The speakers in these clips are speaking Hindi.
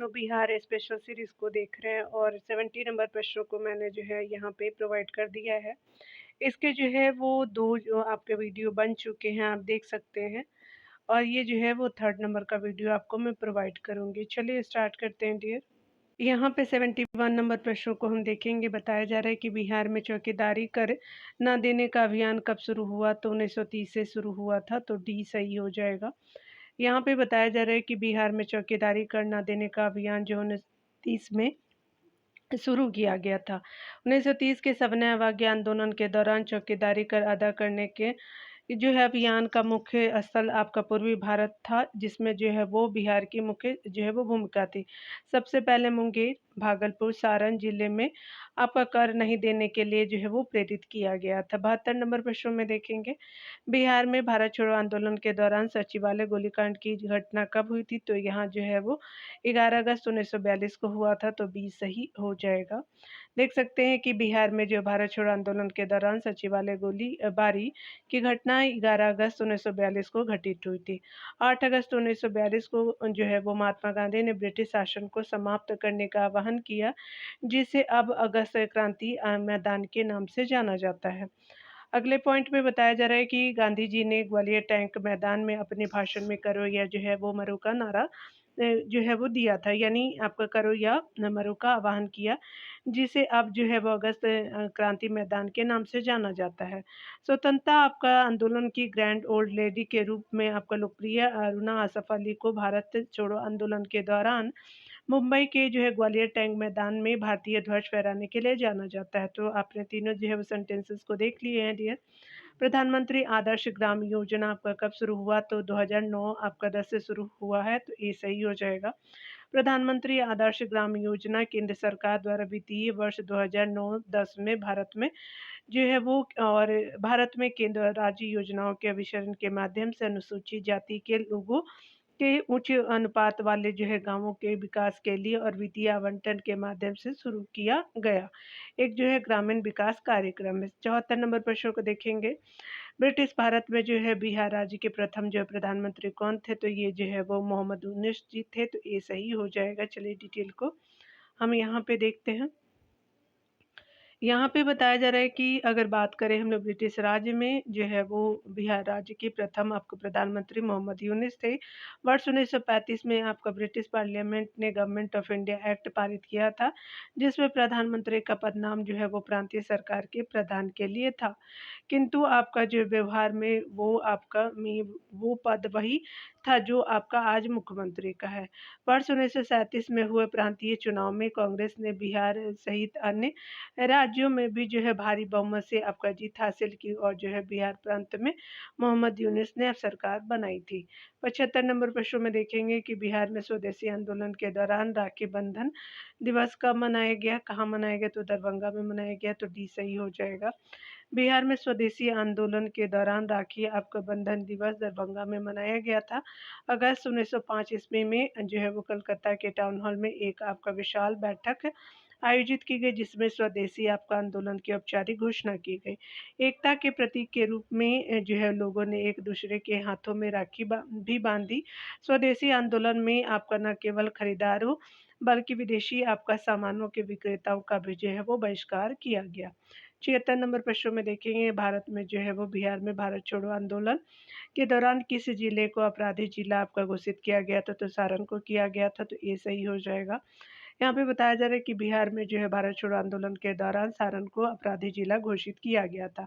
बिहार स्पेशल सीरीज़ को देख रहे हैं और 70 नंबर प्रश्नों को मैंने जो है यहाँ पे प्रोवाइड कर दिया है। इसके जो है वो 2 जो आपके वीडियो बन चुके हैं, आप देख सकते हैं और ये जो है वो 3rd नंबर का वीडियो आपको मैं प्रोवाइड करूँगी। चलिए स्टार्ट करते हैं डियर। यहाँ पे 71 नंबर प्रश्नों को हम देखेंगे। बताया जा रहा है कि बिहार में चौकीदारी कर ना देने का अभियान कब शुरू हुआ? तो 1930 से शुरू हुआ था, तो डी सही हो जाएगा। यहाँ पे बताया जा रहा है कि बिहार में चौकीदारी कर ना देने का अभियान जो 1930 में शुरू किया गया था। 1930 के सविनय अवज्ञा आंदोलन के दौरान चौकीदारी कर अदा करने के जो है अभियान का मुख्य स्थल आपका पूर्वी भारत था, जिसमें जो है वो बिहार की मुख्य जो है वो भूमिका थी। सबसे पहले मुंगेर, भागलपुर, सारण जिले में आपका कर नहीं देने के लिए जो है वो प्रेरित किया गया था। 72 नंबर प्रश्न में देखेंगे, बिहार में भारत छोड़ो आंदोलन के दौरान सचिवालय गोलीकांड की घटना कब हुई थी? तो यहाँ जो है वो 11 अगस्त 1942 को हुआ था, तो बी सही हो जाएगा। देख सकते हैं कि बिहार में जो भारत छोड़ो आंदोलन के दौरान सचिवालय गोलीबारी की घटना 11 अगस्त 1942 को घटित हुई थी। 8 अगस्त 1942 को जो है वो महात्मा गांधी ने ब्रिटिश शासन को समाप्त करने का आह्वान किया, जिसे अब अगस्त क्रांति मैदान के नाम से जाना जाता है। अगले पॉइंट में बताया जा रहा है कि गांधी जी ने ग्वालियर टैंक मैदान में अपने भाषण में करो या जो है वो मरो का नारा जो है वो दिया था, यानी आपका करो या मरो का आह्वान किया, जिसे अब जो है वो अगस्त क्रांति मैदान के नाम से जाना जाता है। स्वतंत्रता आपका आंदोलन की ग्रैंड ओल्ड लेडी के रूप में आपका लोकप्रिय अरुणा आसफ अली को भारत छोड़ो आंदोलन के दौरान मुंबई के जो है ग्वालियर टैंक मैदान में भारतीय ध्वज फहराने के लिए जाना जाता है। तो आपने तीनों जो है वो सेंटेंसेस को देख लिए हैं डियर। प्रधानमंत्री आदर्श ग्राम योजना आपका कब शुरू हुआ? तो 2009 आपका 10 से शुरू हुआ है, तो ये सही हो जाएगा। प्रधानमंत्री आदर्श ग्राम योजना केंद्र सरकार द्वारा वित्तीय वर्ष 2009-10 में भारत में जो है वो और भारत में केंद्र और राज्य योजनाओं के अभिसरण के माध्यम से अनुसूचित जाति के लोगों के उच्च अनुपात वाले जो है गाँवों के विकास के लिए और वित्तीय आवंटन के माध्यम से शुरू किया गया एक जो है ग्रामीण विकास कार्यक्रम है। 74 नंबर प्रश्न को देखेंगे। ब्रिटिश भारत में जो है बिहार राज्य के प्रथम जो है प्रधानमंत्री कौन थे? तो ये जो है वो मोहम्मद यूनुस जी थे, तो ये सही हो जाएगा। चलिए डिटेल को हम यहाँ पे देखते हैं। यहाँ पे बताया जा रहा है कि अगर बात करें हम लोग ब्रिटिश राज्य में जो है वो बिहार राज्य के प्रथम आपको प्रधानमंत्री मोहम्मद यूनुस थे। वर्ष 1935 में आपका ब्रिटिश पार्लियामेंट ने गवर्नमेंट ऑफ इंडिया एक्ट पारित किया था, जिसमें प्रधानमंत्री का पद नाम जो है वो प्रांतीय सरकार के प्रधान के लिए था। किंतु आपका जो व्यवहार में वो पद वही था जो आपका आज मुख्यमंत्री का है। वर्ष 1937 में हुए प्रांतीय चुनाव में कांग्रेस ने बिहार सहित अन्य राज्यों में भी जो है भारी बहुमत से आपका जीत हासिल की और जो है बिहार प्रांत में मोहम्मद यूनुस ने अब सरकार बनाई थी। 75 नंबर प्रश्न में देखेंगे कि बिहार में स्वदेशी आंदोलन के दौरान राखी बंधन दिवस कब मनाया गया? कहाँ मनाया गया? तो दरभंगा में मनाया गया, तो डी सही हो जाएगा। बिहार में स्वदेशी आंदोलन के दौरान राखी आपका बंधन दिवस दरभंगा में मनाया गया था। अगस्त 1905 ईस्वी में जो है वो कलकत्ता के टाउन हॉल में एक आपका विशाल बैठक आयोजित की गई, जिसमें स्वदेशी आपका आंदोलन की औपचारिक घोषणा की गई। एकता के प्रतीक के रूप में जो है लोगों ने एक दूसरे के हाथों में राखी भी बांधी। स्वदेशी आंदोलन में आपका न केवल खरीदारों बल्कि विदेशी आपका सामानों के विक्रेताओं का भी जो है वो बहिष्कार किया गया। 76 नंबर प्रश्न में देखेंगे, भारत में जो है वो बिहार में भारत छोड़ो आंदोलन के दौरान किस जिले को अपराधी जिला आपका घोषित किया गया था? तो सारण को किया गया था, तो ये सही हो जाएगा। यहाँ पे बताया जा रहा है कि बिहार में जो है भारत छोड़ो आंदोलन के दौरान सारण को अपराधी जिला घोषित किया गया था।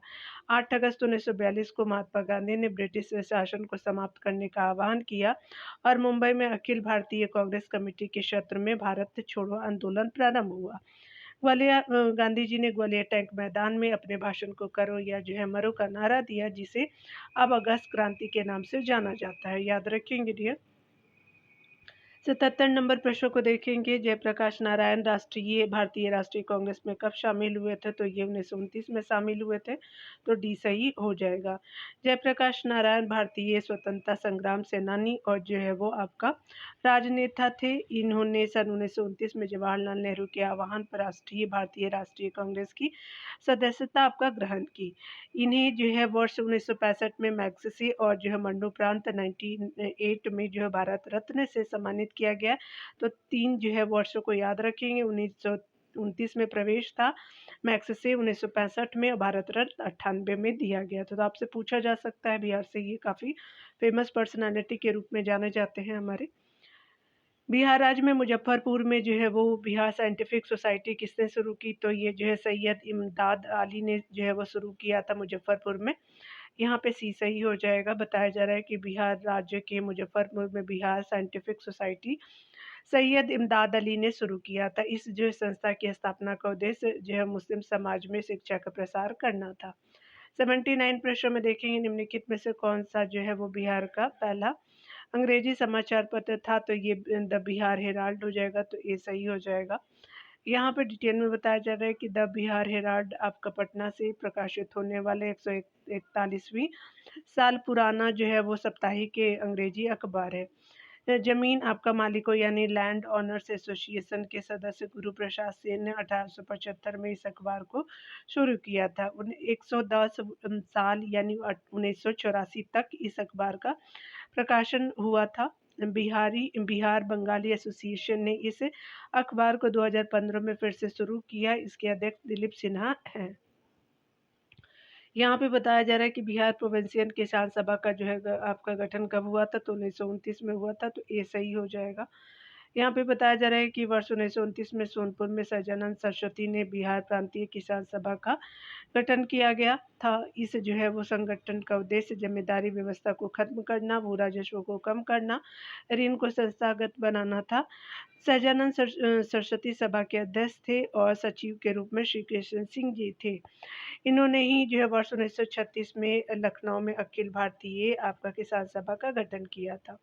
8 अगस्त 1942 को महात्मा गांधी ने ब्रिटिश शासन को समाप्त करने का आह्वान किया और मुंबई में अखिल भारतीय कांग्रेस कमेटी के क्षेत्र में भारत छोड़ो आंदोलन प्रारंभ हुआ। गांधी जी ने ग्वालियर टैंक मैदान में अपने भाषण को करो या जो है मरो का नारा दिया, जिसे अब अगस्त क्रांति के नाम से जाना जाता है। याद रखेंगे डियर। 77 नंबर प्रश्न को देखेंगे, जयप्रकाश नारायण भारतीय राष्ट्रीय कांग्रेस में कब शामिल हुए थे? तो ये 1929 में शामिल हुए थे, तो डी सही हो जाएगा। जयप्रकाश नारायण भारतीय स्वतंत्रता संग्राम सेनानी और जो है वो आपका राजनेता थे। इन्होंने सन 1929 में जवाहरलाल नेहरू के आह्वान पर भारतीय राष्ट्रीय कांग्रेस की सदस्यता आपका ग्रहण की। इन्हें जो है वर्ष 1965 में मैग्सेसे और जो है मरणोपरांत 1908 में जो है भारत रत्न से सम्मानित सम्मानित किया गया। तो 3 जो है वर्षों को याद रखेंगे। 1929 में प्रवेश था मैक्सेसे, 1965 में, और भारत रत्न 98 में दिया गया था। तो आपसे पूछा जा सकता है बिहार से, ये काफ़ी फेमस पर्सनैलिटी के रूप में जाने जाते हैं हमारे। बिहार राज्य में मुज़फ्फरपुर में जो है वो बिहार साइंटिफिक सोसाइटी किसने शुरू की? तो ये जो है सैयद इमदाद अली ने जो है वो शुरू किया था मुज़फ्फरपुर में। यहाँ पे सी सही हो जाएगा। बताया जा रहा है कि बिहार राज्य के मुज़फ्फरपुर में बिहार साइंटिफिक सोसाइटी सैयद इमदाद अली ने शुरू किया था। इस जो है संस्था की स्थापना का उद्देश्य जो है मुस्लिम समाज में शिक्षा का प्रसार करना था। 79 प्रश्नों में देखेंगे निम्नलिखित में से कौन-सा जो है वो बिहार का पहला अंग्रेजी समाचार पत्र था? तो ये द बिहार हेराल्ड हो जाएगा, तो ये सही हो जाएगा। यहाँ पे डिटेल में बताया जा रहा है कि द बिहार हेराल्ड आपका पटना से प्रकाशित होने वाले 141वीं साल पुराना जो है वो साप्ताहिक अंग्रेजी अखबार है। ज़मीन आपका मालिकों यानी लैंड ओनर्स एसोसिएशन के सदस्य गुरु प्रसाद सेन ने 1875 में इस अखबार को शुरू किया था। 110 साल यानी 1984 तक इस अखबार का प्रकाशन हुआ था। बिहार बंगाली एसोसिएशन ने इस अखबार को 2015 में फिर से शुरू किया। इसके अध्यक्ष दिलीप सिन्हा हैं। यहाँ पे बताया जा रहा है कि बिहार प्रोविंशियल किसान सभा का जो है आपका गठन कब हुआ था? तो 1929 में हुआ था, तो ये सही हो जाएगा। यहाँ पे बताया जा रहा है कि वर्ष 1929 में सोनपुर में सहजानंद सरस्वती ने बिहार प्रांतीय किसान सभा का गठन किया गया था। इस जो है वो संगठन का उद्देश्य जमींदारी व्यवस्था को खत्म करना, भू राजस्व को कम करना, ऋण को संस्थागत बनाना था। सहजानंद सरस्वती सभा के अध्यक्ष थे और सचिव के रूप में श्री कृष्ण सिंह जी थे। इन्होंने ही जो है वर्ष 1936 में लखनऊ में अखिल भारतीय आपका किसान सभा का गठन किया था।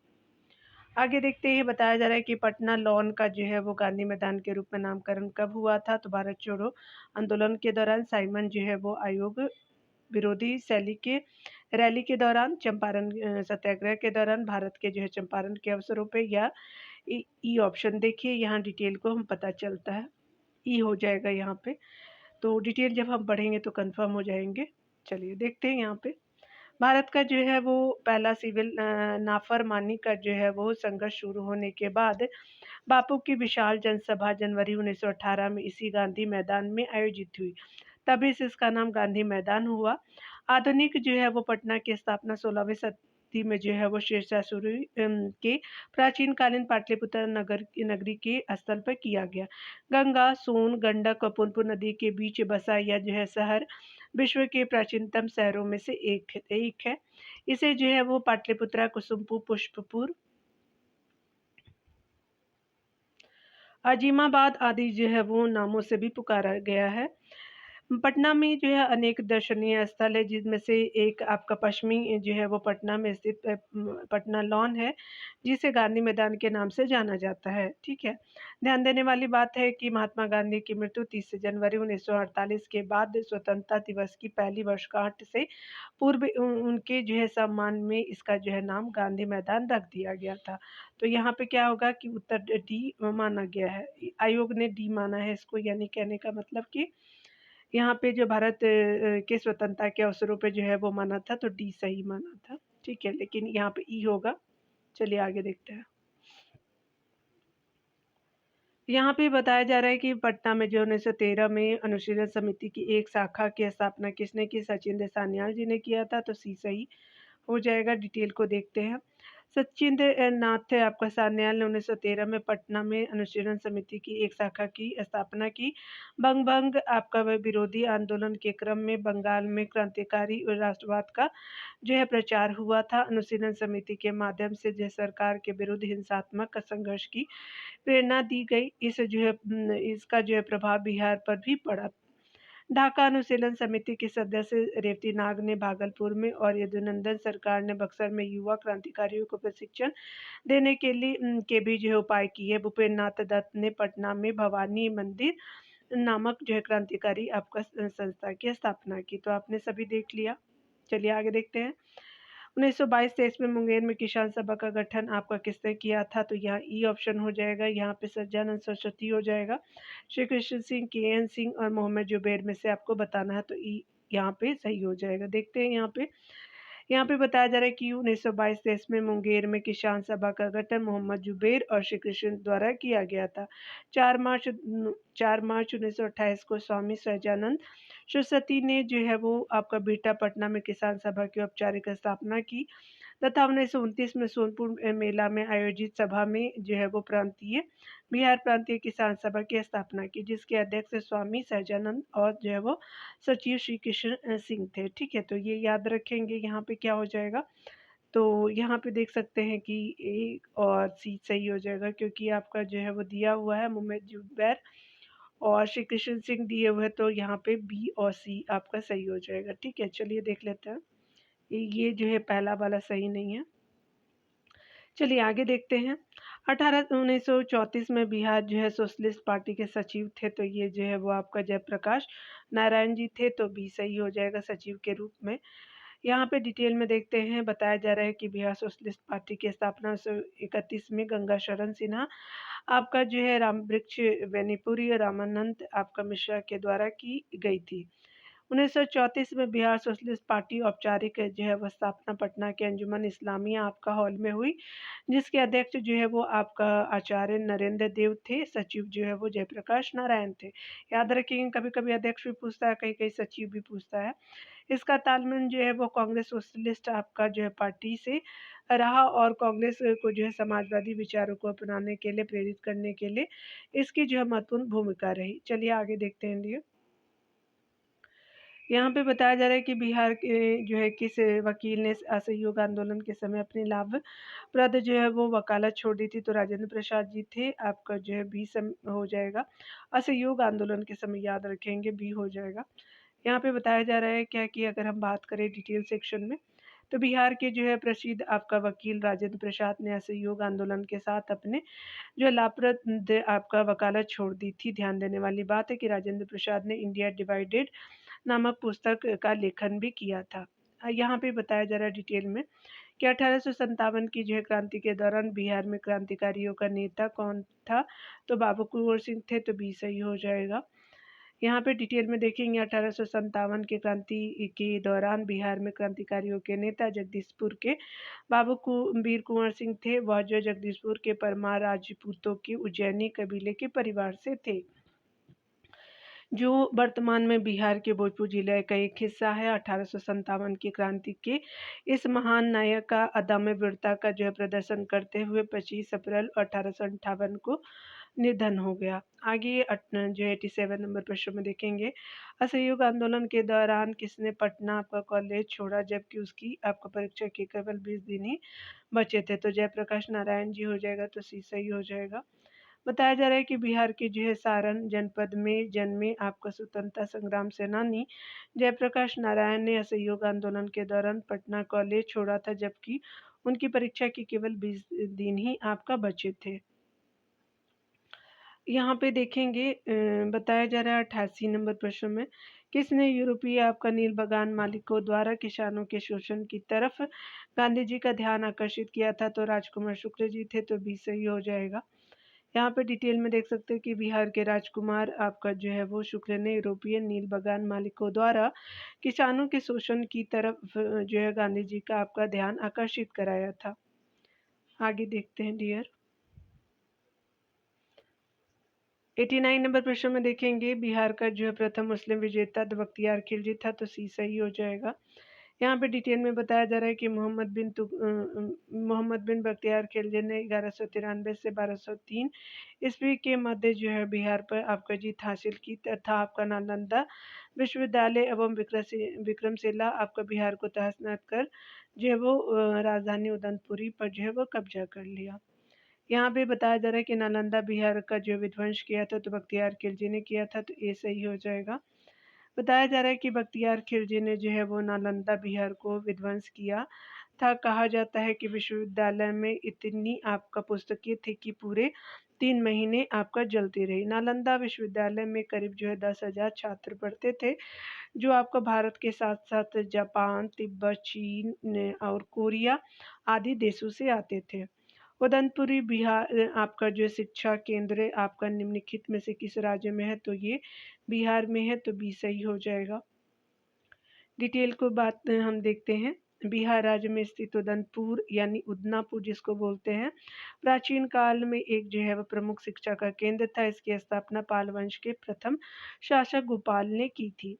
आगे देखते हैं, बताया जा रहा है कि पटना लॉन का जो है वो गांधी मैदान के रूप में नामकरण कब हुआ था? तो भारत छोड़ो आंदोलन के दौरान, साइमन जो है वो आयोग विरोधी रैली के दौरान, चंपारण सत्याग्रह के दौरान, भारत के जो है चंपारण के अवसरों पे, या ई ऑप्शन देखिए, यहाँ डिटेल को हम पता चलता है। ई हो जाएगा यहाँ पे। तो डिटेल जब हम पढ़ेंगे तो कंफर्म हो जाएंगे। चलिए देखते हैं यहाँ पे। भारत का जो है वो पहला सिविल नाफरमानी का जो है वो संघर्ष शुरू होने के बाद बापू की विशाल जनसभा जनवरी 1918 में इसी गांधी मैदान में आयोजित हुई। तभी से इसका नाम गांधी मैदान हुआ। आधुनिक जो है वो पटना की स्थापना 16वीं शताब्दी में जो है वो शेरशाह सूरी के प्राचीन कालीन पाटलिपुत्र नगरी के स्थल पर किया गया। गंगा, सोन, गंडक और पुनपुन नदी के बीच बसा यह जो है शहर विश्व के प्राचीनतम शहरों में से एक है। इसे जो है वो पाटलिपुत्रा, कुसुमपुर, पुष्पपुर, अजीमाबाद आदि जो है वो नामों से भी पुकारा गया है। पटना में जो है अनेक दर्शनीय स्थल है, जिसमें से एक आपका पश्चिमी जो है वो पटना में स्थित पटना लॉन है, जिसे गांधी मैदान के नाम से जाना जाता है। ठीक है, ध्यान देने वाली बात है कि महात्मा गांधी की मृत्यु 30 जनवरी 1948 के बाद स्वतंत्रता दिवस की पहली वर्षगांठ से पूर्व उनके जो है सम्मान में इसका जो है नाम गांधी मैदान रख दिया गया था। तो यहाँ पे क्या होगा कि उत्तर डी माना गया है, आयोग ने डी माना है इसको, यानी कहने का मतलब कि यहाँ पे जो भारत के स्वतंत्रता के अवसरों पे जो है वो माना था, तो डी सही माना था। ठीक है, लेकिन यहाँ पे ई होगा। चलिए आगे देखते हैं। यहाँ पे बताया जा रहा है कि पटना में जो 1913 में अनुशीलन समिति की एक शाखा की स्थापना किसने की? सचिंद्र सान्याल जी ने किया था, तो सी सही हो जाएगा। डिटेल को देखते हैं। सचिंद्र नाथ आपका सान्याल ने 1913 में पटना में अनुशीलन समिति की एक शाखा की स्थापना की। बंग आपका वह विरोधी आंदोलन के क्रम में बंगाल में क्रांतिकारी और राष्ट्रवाद का जो है प्रचार हुआ था। अनुशीलन समिति के माध्यम से जो सरकार के विरुद्ध हिंसात्मक संघर्ष की प्रेरणा दी गई। इस जो है इसका जो है प्रभाव बिहार पर भी पड़ा। ढाका अनुशीलन समिति के सदस्य रेवती नाग ने भागलपुर में और यदुनंदन सरकार ने बक्सर में युवा क्रांतिकारियों को प्रशिक्षण देने के लिए के भी जो है उपाय किए। भूपेन्द्र नाथ दत्त ने पटना में भवानी मंदिर नामक जो है क्रांतिकारी आपका संस्था की स्थापना की। तो आपने सभी देख लिया। चलिए आगे देखते हैं। 1922-23 में मुंगेर में किसान सभा का गठन आपका किसने किया था? तो यहाँ ई ऑप्शन हो जाएगा। यहाँ पे सज्जानंद सरस्वती हो जाएगा। श्री कृष्ण सिंह, के.एन. सिंह और मोहम्मद जुबैर में से आपको बताना है, तो ई यहाँ पे सही हो जाएगा। देखते हैं यहाँ पे यहाँ पे बताया जा रहा है कि 1922-23 में मुंगेर में किसान सभा का गठन मोहम्मद जुबैर और श्री कृष्ण द्वारा किया गया था। 4 मार्च 1928 को स्वामी सहजानंद सरस्वती ने जो है वो आपका बिरटा पटना में किसान सभा की औपचारिक स्थापना की तथा 1929 में सोनपुर मेला में आयोजित सभा में जो है वो बिहार प्रांतीय किसान सभा की स्थापना की, जिसके अध्यक्ष स्वामी सहजानंद और जो है वो सचिव श्री कृष्ण सिंह थे। ठीक है, तो ये याद रखेंगे। यहाँ पे क्या हो जाएगा, तो यहाँ पे देख सकते हैं कि ए और सी सही हो जाएगा, क्योंकि आपका जो है वो दिया हुआ है मोहम्मद जुबैर और श्री कृष्ण सिंह दिए हुए, तो यहाँ पे बी और सी आपका सही हो जाएगा। ठीक है, चलिए देख लेते हैं। ये जो है पहला वाला सही नहीं है। चलिए आगे देखते हैं। 1934 में बिहार जो है सोशलिस्ट पार्टी के सचिव थे, तो ये जो है वो आपका जयप्रकाश नारायण जी थे, तो बी सही हो जाएगा सचिव के रूप में। यहाँ पे डिटेल में देखते हैं। बताया जा रहा है कि बिहार सोशलिस्ट पार्टी की स्थापना 1931 में गंगा शरण सिन्हा आपका जो है राम वृक्ष बेनीपुरी और रामानंद आपका मिश्रा के द्वारा की गई थी। 1934 में बिहार सोशलिस्ट पार्टी औपचारिक जो है वह स्थापना पटना के अंजुमन इस्लामिया आपका हॉल में हुई, जिसके अध्यक्ष जो है वो आपका आचार्य नरेंद्र देव थे, सचिव जो है वो जयप्रकाश नारायण थे। याद रखिए, कभी कभी अध्यक्ष भी पूछता है, कहीं कहीं सचिव भी पूछता है। इसका तालमेल जो है वो कांग्रेस सोशलिस्ट आपका जो है पार्टी से रहा और कांग्रेस को जो है समाजवादी विचारों को अपनाने के लिए प्रेरित करने के लिए इसकी जो है महत्वपूर्ण भूमिका रही। चलिए आगे देखते हैं लिए। यहाँ पे बताया जा रहा है कि बिहार के जो है किस वकील ने असहयोग आंदोलन के समय अपनी लाभप्रद जो है वो वकालत छोड़ दी थी, तो राजेंद्र प्रसाद जी थे। आपका जो है बी सम हो जाएगा। असहयोग आंदोलन के समय याद रखेंगे, बी हो जाएगा। यहाँ पे बताया जा रहा है क्या कि अगर हम बात करें डिटेल सेक्शन में, तो बिहार के जो है प्रसिद्ध आपका वकील राजेंद्र प्रसाद ने असहयोग आंदोलन के साथ अपने जो लाभप्रद आपका वकालत छोड़ दी थी। ध्यान देने वाली बात है कि राजेंद्र प्रसाद ने इंडिया डिवाइडेड नामक पुस्तक का लेखन भी किया था। यहाँ पे बताया जा रहा है डिटेल में कि 1857 की जो है क्रांति के दौरान बिहार में क्रांतिकारियों का नेता कौन था, तो बाबू कुंवर सिंह थे, तो बी सही हो जाएगा। यहाँ पे डिटेल में देखेंगे। 1857 की क्रांति के दौरान बिहार में क्रांतिकारियों के नेता जगदीशपुर के वीर कुंवर सिंह थे। वह जो जगदीशपुर के परमार राजपूतों के उज्जैनी कबीले के परिवार से थे, जो वर्तमान में बिहार के भोजपुर जिले का एक हिस्सा है। 1857 की क्रांति के इस महान नायक का अदम्य वीरता का जो है प्रदर्शन करते हुए 25 अप्रैल 1858 को निधन हो गया। आगे जो 87 नंबर प्रश्न में देखेंगे। असहयोग आंदोलन के दौरान किसने पटना आपका कॉलेज छोड़ा, जबकि उसकी आपका परीक्षा के केवल 20 दिन ही बचे थे, तो जयप्रकाश नारायण जी हो जाएगा, तो सी सही हो जाएगा। बताया जा रहा है कि बिहार के जो है सारण जनपद में जन्मे आपका स्वतंत्रता संग्राम सेनानी जयप्रकाश नारायण ने असहयोग आंदोलन के दौरान पटना कॉलेज छोड़ा था, जबकि उनकी परीक्षा के केवल 20 दिन ही आपका बचे थे। यहाँ पे देखेंगे। बताया जा रहा है 88 नंबर प्रश्न में, किसने यूरोपीय आपका नील बागान मालिकों द्वारा किसानों के शोषण की तरफ गांधी जी का ध्यान आकर्षित किया था, तो राजकुमार शुक्ल जी थे, तो बी सही हो जाएगा। यहाँ पे डिटेल में देख सकते हैं कि बिहार के राजकुमार आपका जो है वो शुक्ल ने यूरोपियन नील बागान मालिकों द्वारा किसानों के शोषण की तरफ जो है गांधी जी का आपका ध्यान आकर्षित कराया था। आगे देखते हैं डियर। 89 नंबर प्रश्न में देखेंगे। बिहार का जो है प्रथम मुस्लिम विजेता बख्तियार खिलजी था, तो सी सही हो जाएगा। यहाँ पे डिटेल में बताया जा रहा है कि मोहम्मद बिन बख्तियार खिलजी ने 1193 से 1203 ईस्वी के मध्य जो है बिहार पर आपका जीत हासिल की तथा आपका नालंदा विश्वविद्यालय एवं विक्रमशिला आपका बिहार को तहस नहस कर जो है वो राजधानी उदनपुरी पर जो है वो कब्जा कर लिया। यहाँ पे बताया जा रहा है कि नालंदा बिहार का जो विध्वंस किया था, तो बख्तियार खिलजी ने किया था, तो ये सही हो जाएगा। बताया जा रहा है कि बख्तियार खिलजी ने जो है वो नालंदा बिहार को विध्वंस किया था। कहा जाता है कि विश्वविद्यालय में इतनी आपका पुस्तकें थी कि पूरे 3 महीने आपका जलती रही। नालंदा विश्वविद्यालय में करीब जो है 10,000 छात्र पढ़ते थे, जो आपका भारत के साथ साथ जापान, तिब्बत, चीन और कोरिया आदि देशों से आते थे। उदनपुरी बिहार आपका जो शिक्षा केंद्र आपका निम्नलिखित में से किस राज्य में है, तो ये बिहार में है, तो बी सही हो जाएगा। डिटेल को बात हम देखते हैं। बिहार राज्य में स्थित उदनपुर यानी उदनापुर जिसको बोलते हैं, प्राचीन काल में एक जो है वह प्रमुख शिक्षा का केंद्र था। इसकी स्थापना पाल वंश के प्रथम शासक गोपाल ने की थी।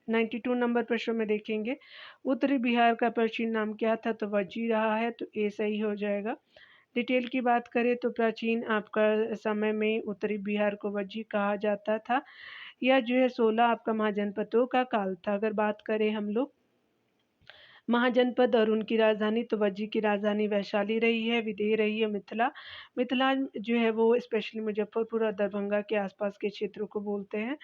92 नंबर प्रश्न में देखेंगे, उत्तरी बिहार का प्राचीन नाम क्या था? तो वज्जी रहा है, तो ए सही हो जाएगा। डिटेल की बात करें तो प्राचीन आपका समय में उत्तरी बिहार को वज्जी कहा जाता था। यह जो है 16 आपका महाजनपदों का काल था। अगर बात करें हम लोग महाजनपद और उनकी राजधानी, तो वज्जी की राजधानी वैशाली रही है, विदेह रही है मिथिला। मिथिला जो है वो स्पेशली मुजफ्फरपुर और दरभंगा के आसपास के क्षेत्रों को बोलते हैं।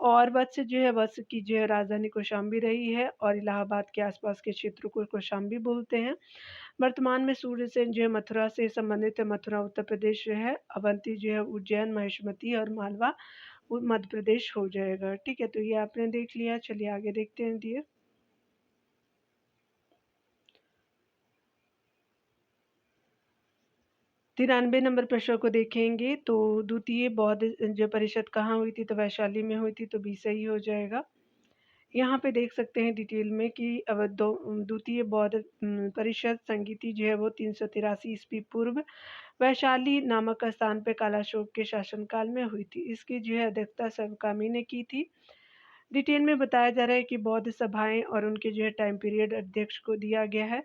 और वत्स जो है, वत्स की जो है राजधानी कौशाम्बी रही है और इलाहाबाद के आसपास के क्षेत्रों को कौशाम्बी बोलते हैं। वर्तमान में सूर्यसेन जो है मथुरा से संबंधित है। मथुरा उत्तर प्रदेश है, अवंती जो है उज्जैन, महेशमती और मालवा मध्य प्रदेश हो जाएगा। ठीक है, तो ये आपने देख लिया। चलिए आगे देखते हैं डियर। 93 नंबर प्रश्न को देखेंगे, तो द्वितीय बौद्ध जो परिषद कहाँ हुई थी? तो वैशाली में हुई थी, तो बी सही हो जाएगा। यहाँ पे देख सकते हैं डिटेल में कि द्वितीय बौद्ध परिषद संगीति जो है वो 383 ईस्वी पूर्व वैशाली नामक स्थान पे कालाशोक के शासनकाल में हुई थी। इसकी जो है अध्यक्षता सर्वकामी ने की थी। डिटेल में बताया जा रहा है कि बौद्ध सभाएं और उनके जो है टाइम पीरियड अध्यक्ष को दिया गया है।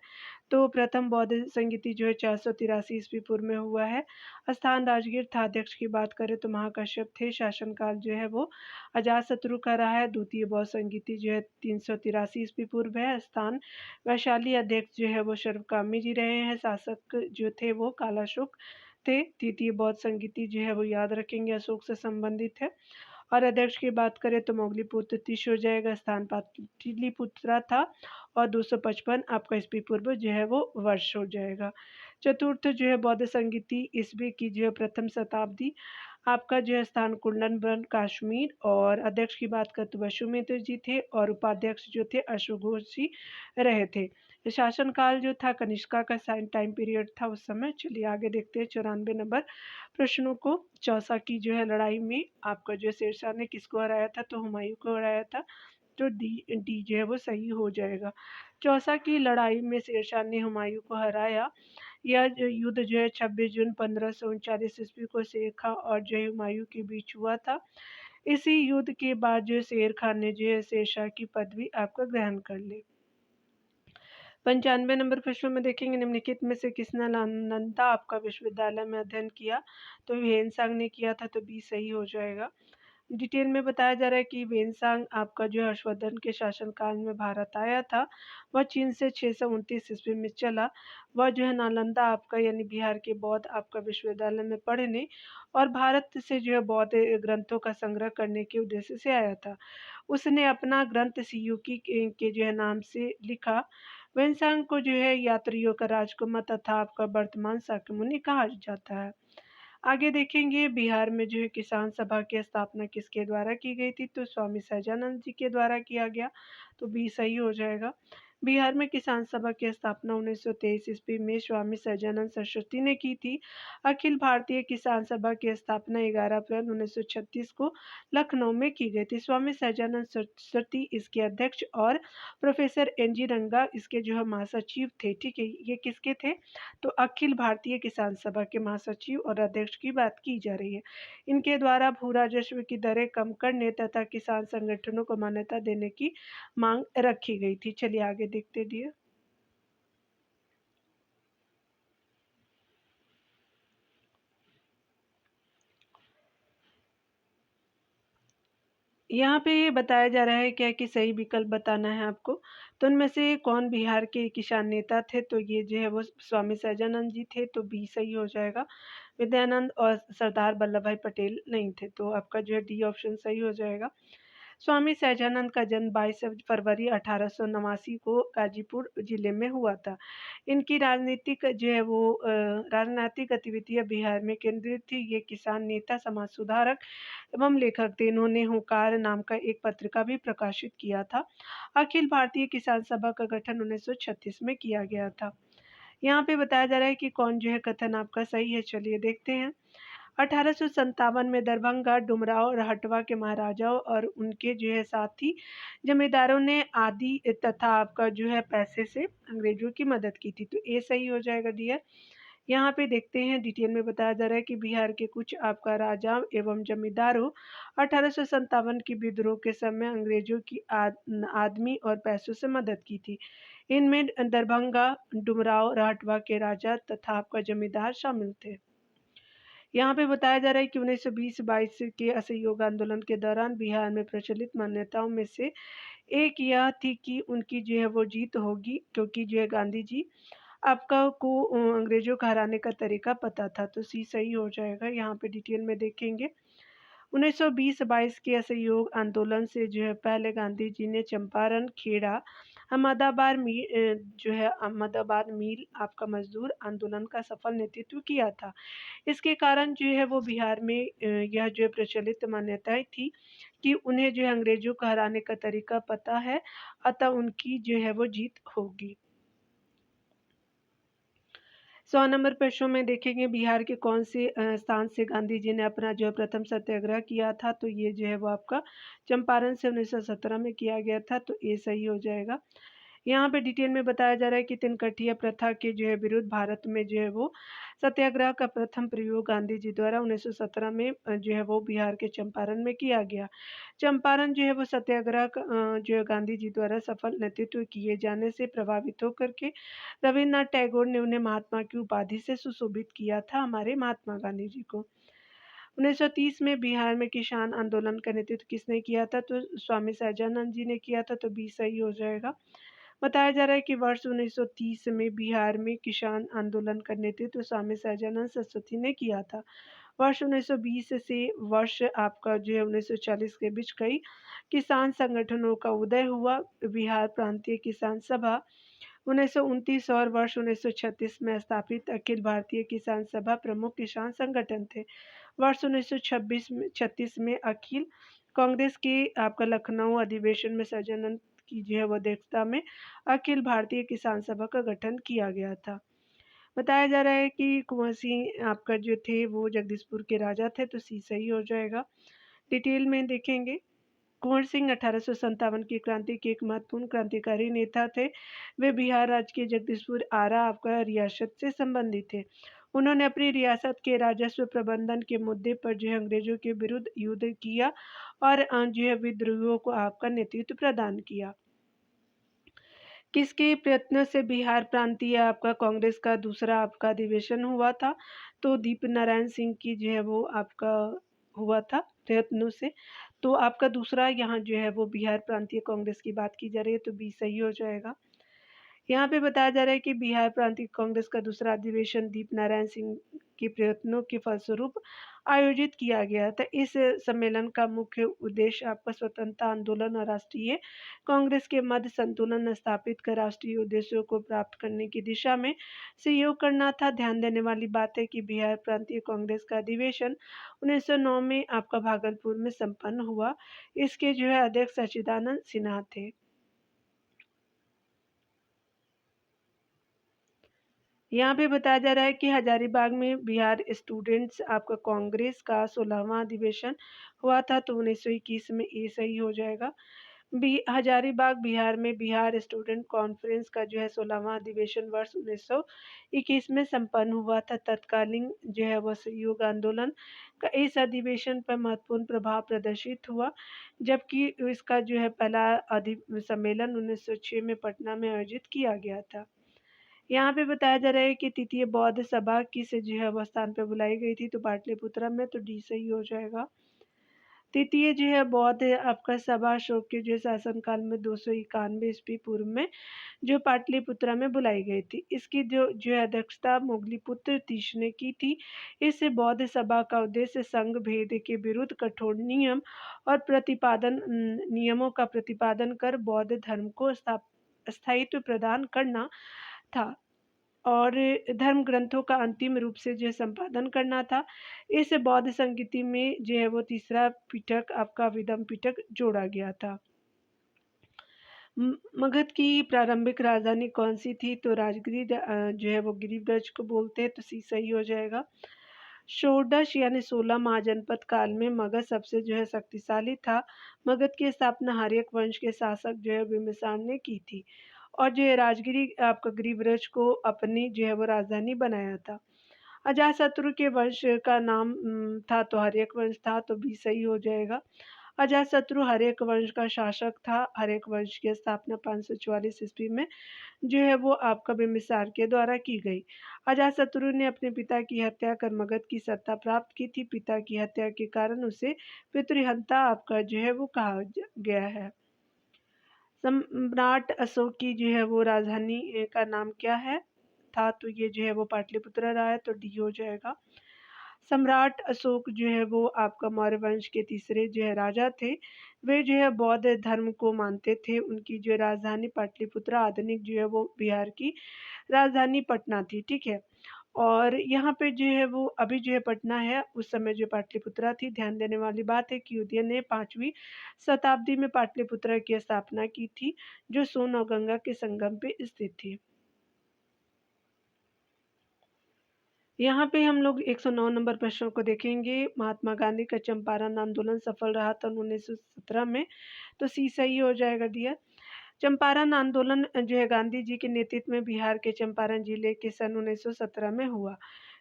तो प्रथम बौद्ध संगीति जो है 483 ईस्वी पूर्व में हुआ है। स्थान राजगीर था। अध्यक्ष की बात करें तो महाकश्यप थे। शासनकाल जो है वो अजातशत्रु का रहा है। द्वितीय बौद्ध संगीति जो है 383 ईस्वी पूर्व है। स्थान वैशाली। अध्यक्ष जो है वो सर्वकामी जी रहे हैं। शासक जो थे वो कालाशोक थे। तृतीय बौद्ध संगीति जो है वो याद रखेंगे अशोक से संबंधित है। और अध्यक्ष की बात करें तो मोगलीपुत्र तीस हो जाएगा। स्थान पाटलिपुत्रा था और 255 आपका ईस्वी पूर्व जो है वो वर्ष हो जाएगा। चतुर्थ जो है बौद्ध संगीति ईस्वी की जो है प्रथम शताब्दी। आपका जो है स्थान कुंडन कश्मीर। और अध्यक्ष की बात करें तो वसुमित्र जी थे और उपाध्यक्ष जो थे अशोघोष जी रहे थे। शासनकाल जो था कनिष्का का टाइम पीरियड था उस समय। चलिए आगे देखते हैं 94 नंबर प्रश्नों को। चौसा की जो है लड़ाई में आपका जो शेरशाह ने किसको हराया था? तो हुमायूं को हराया था। तो डी जो है वो सही हो जाएगा। चौसा की लड़ाई में शेरशाह ने हुमायूं को हराया। यह जो युद्ध जो है 26 जून 1539 ईस्वी को शेर खां और जो है हुमायूं के बीच हुआ था। इसी युद्ध के बाद जो शेर खान ने जो है शेरशाह की पदवी आपका ग्रहण कर ली। 95 नंबर प्रश्न में देखेंगे, निम्नलिखित में से किसने नालंदा आपका विश्वविद्यालय में अध्ययन किया? तो वेनसांग ने किया था, तो बी सही हो जाएगा। डिटेल में बताया जा रहा है कि वेनसांग आपका जो हर्षवर्धन के शासनकाल में भारत आया था। वह चीन से 629 ईस्वी में चला। वह जो है नालंदा आपका यानी बिहार के बौद्ध आपका विश्वविद्यालय में पढ़ने और भारत से जो है बौद्ध ग्रंथों का संग्रह करने के उद्देश्य से आया था। उसने अपना ग्रंथ सियुकी के जो है नाम से लिखा। वेनसांग को जो है यात्रियों का राजकुमार तथा आपका वर्तमान शाक्यमुनि कहा जाता है। आगे देखेंगे बिहार में जो है किसान सभा की स्थापना किसके द्वारा की गई थी? तो स्वामी सहजानंद जी के द्वारा किया गया, तो बी सही हो जाएगा। बिहार में किसान सभा की स्थापना 1923 ईस्वी में स्वामी सहजानंद सरस्वती ने की थी। अखिल भारतीय किसान सभा की स्थापना 11 अप्रैल 1936 को लखनऊ में की गई थी। स्वामी सहजानंद सरस्वती इसके अध्यक्ष और प्रोफेसर एन जी रंगा इसके जो है महासचिव थे। ठीक है, ये किसके थे? तो अखिल भारतीय किसान सभा के महासचिव और अध्यक्ष की बात की जा रही है। इनके द्वारा भू राजस्व की दरें कम करने तथा किसान संगठनों को मान्यता देने की मांग रखी गई थी। चलिए आगे देखते डियर। यहाँ पे ये बताया जा रहा है क्या कि सही विकल्प बताना है आपको। तो उनमें से कौन बिहार के किसान नेता थे? तो ये जो है वो स्वामी सहजानंद जी थे, तो बी सही हो जाएगा। विद्यानंद और सरदार वल्लभ भाई पटेल नहीं थे, तो आपका जो है डी ऑप्शन सही हो जाएगा। स्वामी सहजानंद का जन्म 22 फरवरी 1889 को गाजीपुर जिले में हुआ था। इनकी राजनीतिक जो है वो राजनीतिक गतिविधियां बिहार में केंद्रित थी। ये किसान नेता, समाज सुधारक एवं लेखक थे। इन्होंने हुंकार नाम का एक पत्रिका भी प्रकाशित किया था। अखिल भारतीय किसान सभा का गठन 1936 में किया गया था। यहाँ पे बताया जा रहा है कि कौन जो है कथन आपका सही है। चलिए देखते हैं। 1857 में दरभंगा, डुमराव और हटवा के महाराजाओं और उनके जो है साथी जमींदारों ने आदि तथा आपका जो है पैसे से अंग्रेजों की मदद की थी। तो ये सही हो जाएगा डियर। यहाँ पे देखते हैं डिटेल में बताया जा रहा है कि बिहार के कुछ आपका राजा एवं जमींदारों 1857 की विद्रोह के समय अंग्रेजों की आदमी और पैसों से मदद की थी। इनमें दरभंगा, डुमराव, राठवा के राजा तथा आपका जमींदार शामिल थे। यहाँ पे बताया जा रहा है कि 1920-22 के असहयोग आंदोलन के दौरान बिहार में प्रचलित मान्यताओं में से एक यह थी कि उनकी जो है वो जीत होगी, क्योंकि जो है गांधी जी आपका को अंग्रेजों को हराने का तरीका पता था। तो सी सही हो जाएगा। यहाँ पे डिटेल में देखेंगे 1920-22 के असहयोग आंदोलन से जो है पहले गांधी जी ने चंपारण, खेड़ा, जो है अहमदाबाद मिल आपका मजदूर आंदोलन का सफल नेतृत्व किया था। इसके कारण जो है वो बिहार में यह जो प्रचलित मान्यताएं थी कि उन्हें जो है अंग्रेजों को हराने का तरीका पता है, अतः उनकी जो है वो जीत होगी। 100 नंबर प्रश्नों में देखेंगे बिहार के कौन से स्थान से गांधी जी ने अपना जो है प्रथम सत्याग्रह किया था। तो ये जो है वो आपका चंपारण से 1917 में किया गया था। तो ये सही हो जाएगा। यहाँ पे डिटेल में बताया जा रहा है कि तिनकठिया प्रथा के जो है विरुद्ध भारत में जो है वो सत्याग्रह का प्रथम प्रयोग गांधी जी द्वारा 1917 में जो है वो बिहार के चंपारण में किया गया। चंपारण जो है वो सत्याग्रह का जो है गांधी जी द्वारा सफल नेतृत्व किए जाने से प्रभावित होकर के रविन्द्रनाथ टैगोर ने उन्हें महात्मा की उपाधि से सुशोभित किया था, हमारे महात्मा गांधी जी को। 1930 में बिहार में किसान आंदोलन का नेतृत्व किसने किया था? तो स्वामी सहजानंद जी ने किया था। तो बी सही हो जाएगा। बताया जा रहा है कि वर्ष 1930 में बिहार में किसान आंदोलन का नेतृत्व स्वामी सहजानंद सरस्वती ने किया था। वर्ष 1920 से वर्ष आपका जो है 1940 के बीच कई किसान संगठनों का उदय हुआ। बिहार प्रांतीय किसान सभा 1929 और वर्ष 1936 में स्थापित अखिल भारतीय किसान सभा प्रमुख किसान संगठन थे। वर्ष 1936 में अखिल कांग्रेस के आपका लखनऊ अधिवेशन में सहजानंद की जो है वो अध्यक्षता में अखिल भारतीय किसान सभा का गठन किया गया था। बताया जा रहा है कि कुंवर सिंह आपका जो थे वो जगदीशपुर के राजा थे। तो सी सही हो जाएगा। डिटेल में देखेंगे कुंवर सिंह 1857 की क्रांति के एक महत्वपूर्ण क्रांतिकारी नेता थे। वे बिहार राज्य के जगदीशपुर आरा आपका रियासत से संबंधित थे। उन्होंने अपनी रियासत के राजस्व प्रबंधन के मुद्दे पर जो है अंग्रेजों के विरुद्ध युद्ध किया और जो है विद्रोहियों को आपका नेतृत्व प्रदान किया। किसके प्रयत्न से बिहार प्रांतीय आपका कांग्रेस का दूसरा आपका अधिवेशन हुआ था? तो दीप नारायण सिंह की जो है वो आपका हुआ था प्रयत्नों से। तो आपका दूसरा यहाँ जो है वो बिहार प्रांतीय कांग्रेस की बात की जा रही है। तो बी सही हो जाएगा। यहाँ पे बताया जा रहा है कि बिहार प्रांतीय कांग्रेस का दूसरा अधिवेशन दीप नारायण सिंह के प्रयत्नों के फलस्वरूप आयोजित किया गया था। इस सम्मेलन का मुख्य उद्देश्य आपका स्वतंत्रता आंदोलन और राष्ट्रीय कांग्रेस के मध्य संतुलन स्थापित कर राष्ट्रीय उद्देश्यों को प्राप्त करने की दिशा में सहयोग करना था। ध्यान देने वाली बात है कि बिहार प्रांतीय कांग्रेस का अधिवेशन 1909 में आपका भागलपुर में संपन्न हुआ। इसके जो है अध्यक्ष सच्चिदानंद सिन्हा थे। यहाँ पे बताया जा रहा है कि हजारीबाग में बिहार स्टूडेंट्स आपका कांग्रेस का 16वां अधिवेशन हुआ था। तो 1921 में ये सही हो जाएगा। हजारीबाग बिहार में बिहार स्टूडेंट कॉन्फ्रेंस का जो है 16वां अधिवेशन वर्ष 1921 में संपन्न हुआ था। तत्कालीन जो है वह सहयोग आंदोलन का इस अधिवेशन पर महत्वपूर्ण प्रभाव प्रदर्शित हुआ, जबकि इसका जो है पहला सम्मेलन 1906 में पटना में आयोजित किया गया था। यहाँ पे बताया जा रहा है कि तृतीय बौद्ध सभा किस जो है वो स्थान पे बुलाई गई थी? तो पाटलिपुत्रा में। तो डी सही हो जाएगा। तृतीय जो है बौद्ध आपका सभा अशोक के जो शासनकाल में 291 ईस्वी पूर्व में जो पाटलिपुत्रा में बुलाई गई थी। इसकी जो है अध्यक्षता मोगलीपुत्र तीस ने की थी। इस बौद्ध सभा का उद्देश्य संघ भेद के विरुद्ध कठोर नियम और नियमों का प्रतिपादन कर बौद्ध धर्म को स्थायित्व प्रदान करना था और धर्म ग्रंथों का अंतिम रूप से जो संपादन करना था। इस बौद्ध संगीति में जो है वो तीसरा पिटक आपका विदम पिटक जोड़ा गया था। मगध की प्रारंभिक राजधानी कौन सी थी? तो राजगिरी जो है वो गिरिब्रज को बोलते हैं। तो सी सही हो जाएगा। षोडश यानी 16 महाजनपद काल में मगध सबसे जो है शक्तिशाली था। मगध की स्थापना हर्यक वंश के शासक जो है बिंबिसार ने की थी और जो है राजगिरी आपका गिरिव्रज को अपनी जो है वो राजधानी बनाया था। अजातशत्रु के वंश का नाम था तो हर्यक वंश था, तो बी सही हो जाएगा। अजातशत्रु हर्यक वंश का शासक था। हर्यक वंश की स्थापना 544 ईस्वी में जो है वो आपका बिंबिसार के द्वारा की गई। अजातशत्रु ने अपने पिता की हत्या कर मगध की सत्ता प्राप्त की थी। पिता की हत्या के कारण उसे पितृहंता आपका जो है वो कहा गया है। सम्राट अशोक की जो है वो राजधानी का नाम क्या है था, तो ये जो है वो पाटलिपुत्र रहा है, तो डी हो जाएगा। सम्राट अशोक जो है वो आपका मौर्य वंश के तीसरे जो है राजा थे। वे जो है बौद्ध धर्म को मानते थे। उनकी जो राजधानी पाटलिपुत्र, आधुनिक जो है वो बिहार की राजधानी पटना थी, ठीक है। और यहाँ पे जो है वो अभी जो है पटना है, उस समय जो पाटलिपुत्रा थी। ध्यान देने वाली बात है कि युधिष्ठिर ने 5वीं शताब्दी में पाटलिपुत्रा की स्थापना की थी, जो सोन और गंगा के संगम पे स्थित थी। यहाँ पे हम लोग 109 नंबर प्रश्न को देखेंगे। महात्मा गांधी का चंपारण आंदोलन सफल रहा था 1917 में, तो सी सही हो जाएगा डियर। चंपारण आंदोलन जो है गांधी जी के नेतृत्व में बिहार के चंपारण जिले के सन 1917 में हुआ।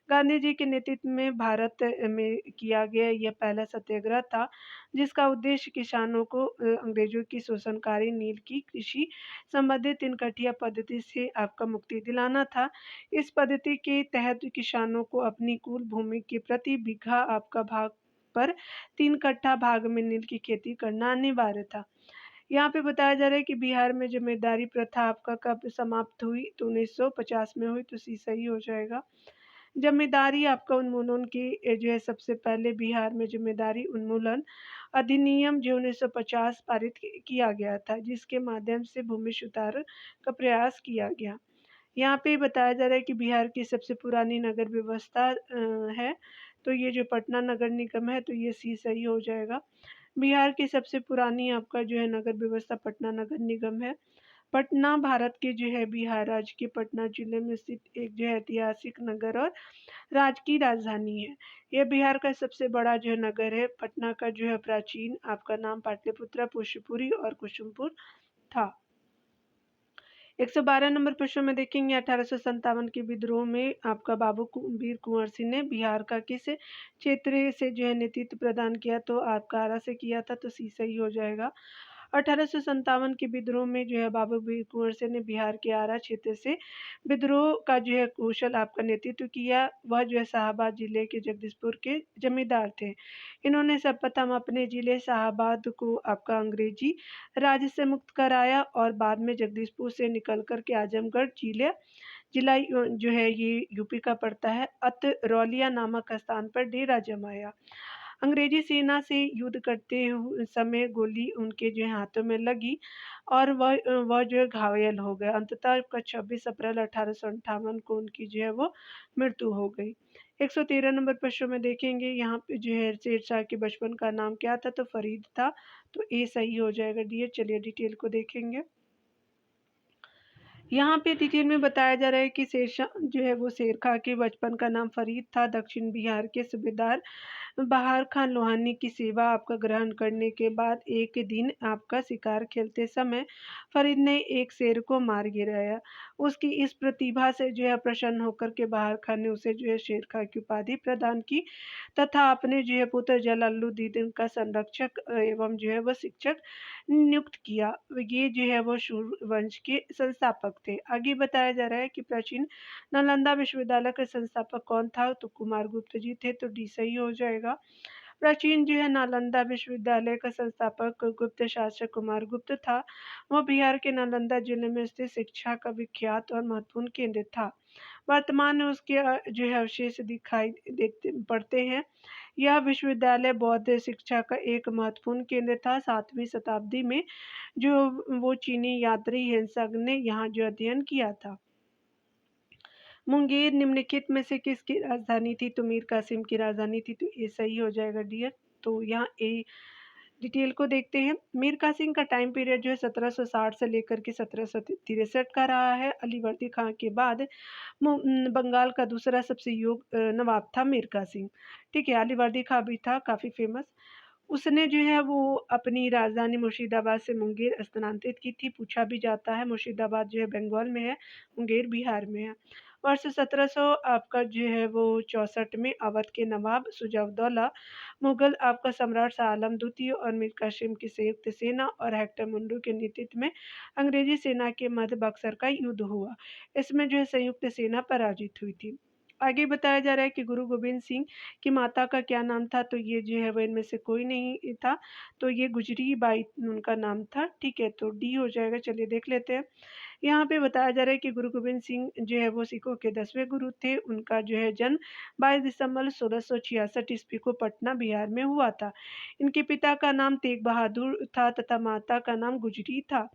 गांधी जी के नेतृत्व में भारत में किया गया यह पहला सत्याग्रह था, जिसका उद्देश्य किसानों को अंग्रेजों की शोषणकारी नील की कृषि संबंधित तिनकटिया पद्धति से आपका मुक्ति दिलाना था। इस पद्धति के तहत किसानों को अपनी कुल भूमि के प्रति बीघा आपका भाग पर 3 कट्ठा भाग में नील की खेती करना अनिवार्य था। यहाँ पे बताया जा रहा है कि बिहार में जमींदारी प्रथा आपका कब समाप्त हुई, तो 1950 में हुई, तो सी सही हो जाएगा। जमींदारी आपका उन्मूलन की जो है सबसे पहले बिहार में जमींदारी उन्मूलन अधिनियम जो 1950 पारित किया गया था, जिसके माध्यम से भूमि सुधार का प्रयास किया गया। यहाँ पे बताया जा रहा है कि बिहार की सबसे पुरानी नगर व्यवस्था है, तो ये जो पटना नगर निगम है, तो ये सी सही हो जाएगा। बिहार की सबसे पुरानी आपका जो है नगर व्यवस्था पटना नगर निगम है। पटना भारत के जो है बिहार राज्य के पटना जिले में स्थित एक जो है ऐतिहासिक नगर और राज्य की राजधानी है। यह बिहार का सबसे बड़ा जो है नगर है। पटना का जो है प्राचीन आपका नाम पाटलिपुत्र, पुष्यपुरी और कुसुमपुर था। 112 नंबर प्रश्न में देखेंगे 1857 के विद्रोह में आपका बाबू वीर कुंवर सिंह ने बिहार का किस क्षेत्र से जो है नेतृत्व प्रदान किया, तो आपका आरा से किया था, तो सी सही हो जाएगा। 1857 के विद्रोह में जो है बाबू वीर कुंवर सिंह ने बिहार के आरा क्षेत्र से विद्रोह का जो है कुशल आपका नेतृत्व किया। वह जो है शाहाबाद जिले के जगदीशपुर के जमींदार थे। इन्होंने सर्वप्रथम अपने जिले शाहाबाद को आपका अंग्रेजी राज्य से मुक्त कराया और बाद में जगदीशपुर से निकल कर के आजमगढ़ जिला जो है ये यूपी का पड़ता है, अतरौलिया नामक स्थान पर डेरा जमाया। अंग्रेजी सेना से युद्ध करते समय गोली उनके जो है हाथों में लगी और वह जो है घायल हो गए। अंततः 26 अप्रैल 1858 को उनकी जो है वो मृत्यु हो गई। 113 नंबर प्रश्न में देखेंगे, यहाँ पे जो है शेरशाह के बचपन का नाम क्या था, तो फरीद था, तो ए सही हो जाएगा डियर। चलिए डिटेल को देखेंगे। यहाँ पे डिटेल में बताया जा रहा है कि शेरशाह जो है वो शेरशाह के बचपन का नाम फरीद था। दक्षिण बिहार के सूबेदार बहार खान लोहानी की सेवा आपका ग्रहण करने के बाद एक दिन आपका शिकार खेलते समय फरीद ने एक शेर को मार गिराया। उसकी इस प्रतिभा से जो है प्रसन्न होकर के बहार खान ने उसे जो है शेर खां की उपाधि प्रदान की तथा अपने जो है पुत्र जलालुद्दीन का संरक्षक एवं जो है वह शिक्षक नियुक्त किया। ये जो है वो शूर वंश के संस्थापक थे। आगे बताया जा रहा है कि प्राचीन नालंदा विश्वविद्यालय के संस्थापक कौन था, तो कुमार गुप्त जी थे, तो डी सही हो जाएगा। प्राचीन जो है नालंदा विश्वविद्यालय का संस्थापक गुप्त शासक कुमार गुप्त था। वह बिहार के नालंदा जिले में स्थित शिक्षा का विख्यात और महत्वपूर्ण केंद्र था। वर्तमान में उसके जो है अवशेष दिखाई देते पड़ते हैं। यह विश्वविद्यालय बौद्ध शिक्षा का एक महत्वपूर्ण केंद्र था। 7वीं शताब्दी में जो वो चीनी यात्री हिंसक ने यहाँ जो अध्ययन किया था। मुंगेर निम्नलिखित में से किसकी राजधानी थी, तो मीर कासिम की राजधानी थी, तो ये सही हो जाएगा डियर। तो यहाँ ए डिटेल को देखते हैं। मीर कासिम का टाइम पीरियड जो है 1760 से लेकर के 1763 का रहा है। अली वर्दी खां के बाद बंगाल का दूसरा सबसे नवाब था मीर कासिम। ठीक है, अली वर्दी खां भी था काफ़ी फेमस। उसने जो है वो अपनी राजधानी मुर्शिदाबाद से मुंगेर स्थानांतरित की थी। पूछा भी जाता है, मुर्शिदाबाद जो है बंगाल में है, मुंगेर बिहार में है। वर्ष 1700 आपका जो है वो 64 में अवध के नवाब सुजाउद्दौला, मुगल आपका सम्राट शाह आलम द्वितीय और मीर कासिम की संयुक्त सेना और हेक्टर मुंडू के नेतृत्व में अंग्रेजी सेना के मध्य बक्सर का युद्ध हुआ। इसमें जो है संयुक्त सेना पराजित हुई थी। आगे बताया जा रहा है कि गुरु गोबिंद सिंह की माता का क्या नाम था, तो ये जो है वो इनमें से कोई नहीं था, तो ये गुजरी बाई उनका नाम था। ठीक है, तो डी हो जाएगा। चलिए देख लेते हैं। यहाँ पे बताया जा रहा है कि गुरु गोबिंद सिंह जो है वो सिखों के 10वें गुरु थे। उनका जो है जन्म 22 दिसंबर 1666 ईस्वी को पटना बिहार में हुआ था। इनके पिता का नाम तेग बहादुर था तथा माता का नाम गुजरी था।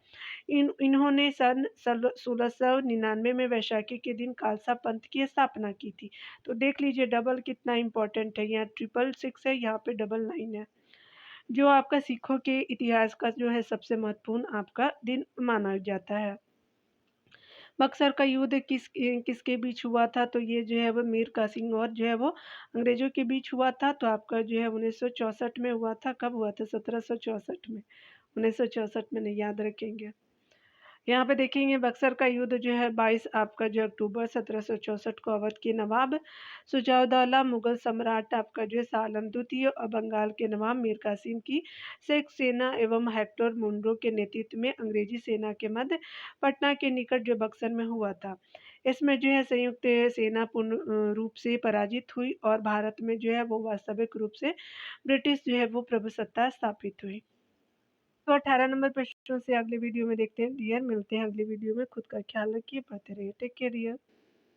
इन्होंने सन 1699 में वैशाखी के दिन खालसा पंथ की स्थापना की थी। तो देख लीजिए डबल कितना इम्पोर्टेंट है। यहाँ 666 है, यहाँ पे 99 है, जो आपका सिखों के इतिहास का जो है सबसे महत्वपूर्ण आपका दिन माना जाता है। बक्सर का युद्ध किसके बीच हुआ था, तो ये जो है वो मीर कासिम और जो है वो अंग्रेजों के बीच हुआ था। तो आपका जो है 1964 में हुआ था। कब हुआ था? 1764 में। 1964 में, नहीं याद रखेंगे। यहाँ पे देखेंगे बक्सर का युद्ध जो है 22 आपका जो अक्टूबर 1764 को अवध के नवाब सुजाउद्दौला, मुगल सम्राट आपका जो है शाह आलम द्वितीय और बंगाल के नवाब मीर कासिम की सिख सेना एवं हेक्टर मुनरो के नेतृत्व में अंग्रेजी सेना के मध्य पटना के निकट जो बक्सर में हुआ था। इसमें जो है संयुक्त सेना पूर्ण रूप से पराजित हुई और भारत में जो है वो वास्तविक रूप से ब्रिटिश जो है वो प्रभुसत्ता स्थापित हुई। तो 18 नंबर प्रश्न से अगले वीडियो में देखते हैं डियर। मिलते हैं अगले वीडियो में। खुद का ख्याल रखिए, पढ़ते रहिए। Take care dear.